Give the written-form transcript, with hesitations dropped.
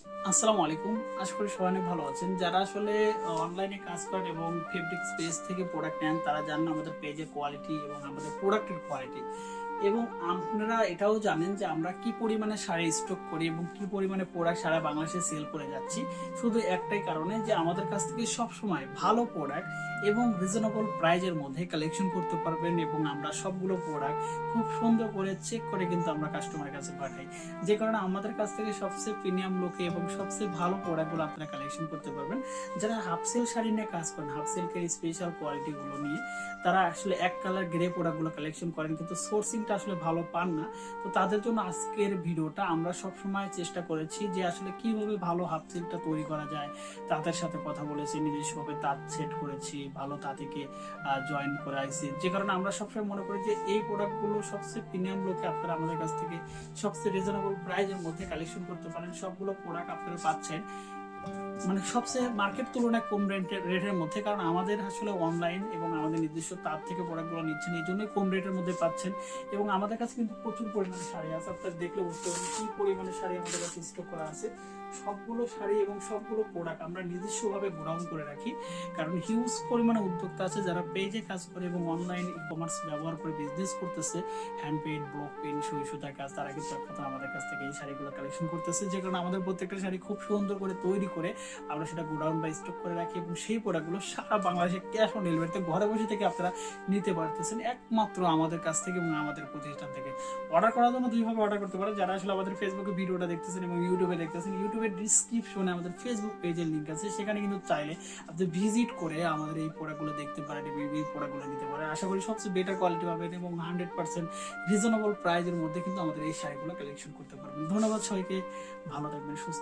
আসসালামু আলাইকুম। আশা করি সবাই অনেক ভালো আছেন। যারা আসলে অনলাইনে কাজ করেন এবং ফেব্রিক্স পেজ থেকে প্রোডাক্ট নেন তারা জানেন আমাদের পেজের কোয়ালিটি এবং আমাদের প্রোডাক্টের কোয়ালিটি। এবং আপনারা এটাও জানেন যে আমরা কি পরিমাণে শাড়ি স্টক করি এবং কি পরিমাণে প্রোডাক্ট সারা বাংলাদেশে সেল করে যাচ্ছি। শুধু একটাই কারণে যে আমাদের কাছ থেকে সবসময় ভালো প্রোডাক্ট এবং রিজনেবল প্রাইজের মধ্যে কালেকশন করতে পারবেন, এবং আমরা সবগুলো প্রোডাক্ট খুব সুন্দর করে চেক করে কিন্তু আমরা কাস্টমারের কাছে পাঠাই। যে কারণে আমাদের কাছ থেকে সবচেয়ে প্রিমিয়াম লোকে এবং সবচেয়ে ভালো প্রোডাক্টগুলো আপনারা কালেকশন করতে পারবেন। যারা হাফ সেল শাড়ি নিয়ে কাজ করেন, হাফ সিল্কের স্পেশাল কোয়ালিটিগুলো নিয়ে, তারা আসলে এক কালার গ্রে প্রোডাক্টগুলো কালেকশন করেন কিন্তু সোর্সিংটা আসলে ভালো পান না। তো তাদের জন্য আজকের ভিডিওটা আমরা সবসময় চেষ্টা করেছি যে আসলে কিভাবে ভালো হাফ সিল্কটা তৈরি করা যায়। তাদের সাথে কথা বলেছি, নিজস্বভাবে তাঁত সেট করেছি, ভালো তাঁতিকে জয়েন করে আইছি। যে কারণে আমরা সবসময় মনে করি যে এই প্রোডাক্টগুলো সবচেয়ে প্রিমিয়াম লোকে আপনারা আমাদের কাছ থেকে সবচেয়ে রিজনেবল প্রাইজের মধ্যে কালেকশন করতে পারেন। সবগুলো প্রোডাক্ট আপনারা পাচ্ছেন মানে সবচেয়ে মার্কেট তুলনায় কম রেটের মধ্যে, কারণ আমাদের আসলে অনলাইন এবং আমাদের নিজস্ব তার থেকে প্রোডাক্টগুলো নিচ্ছেন, এই জন্যই কম রেটের মধ্যে পাচ্ছেন। এবং আমাদের কাছে কিন্তু প্রচুর পরিমাণে শাড়ি আছে, আপনারা দেখলে বুঝতে পারবেন কি পরিমাণে শাড়ি আমাদের কাছে স্টক করা আছে। সবগুলো শাড়ি এবং সবগুলো প্রোডাক্ট আমরা নিজস্বভাবে গোডাউন করে রাখি, কারণ হিউজ পরিমাণে উদ্যোক্তা আছে যারা পেজে কাজ করে এবং অনলাইন ই কমার্স ব্যবহার করে বিজনেস করতেছে। হ্যান্ড পেইন্ট, ব্লক পেইন্ট, সুই সুতার কাজ, তারা কিন্তু এক কথা আমাদের কাছ থেকে এই শাড়িগুলো কালেকশন করতেছে। যে কারণে আমাদের প্রত্যেকটা শাড়ি খুব সুন্দর করে তৈরি করে আমরা সেটা গোডাউন বা স্টক করে রাখি, এবং সেই প্রোডাক্টগুলো সারা বাংলাদেশে ক্যাশ অন ডেলিভারিতে ঘরে বসে থেকে আপনারা নিতে পারতেছেন একমাত্র আমাদের কাছ থেকে এবং আমাদের প্রতিষ্ঠান থেকে। অর্ডার করার জন্য দুইভাবে অর্ডার করতে পারেন। যারা আসলে আমাদের ফেসবুকে ভিডিওটা দেখতেছেন এবং ইউটিউবে দেখতেছেন, ইউটিউবের ডিসক্রিপশনে আমাদের ফেসবুক পেজের লিঙ্ক আছে, সেখানে কিন্তু চাইলে আপনি ভিজিট করে আমাদের এই প্রোডাক্টগুলো দেখতে পারেন এবং এই প্রোডাক্টগুলো নিতে পারেন। আশা করি সবচেয়ে বেটার কোয়ালিটি পাবেন এবং 100% রিজনেবল প্রাইজের মধ্যে কিন্তু আমাদের এই শাড়িগুলো কালেকশন করতে পারবেন। ধন্যবাদ সবাইকে, ভালো থাকবেন, সুস্থ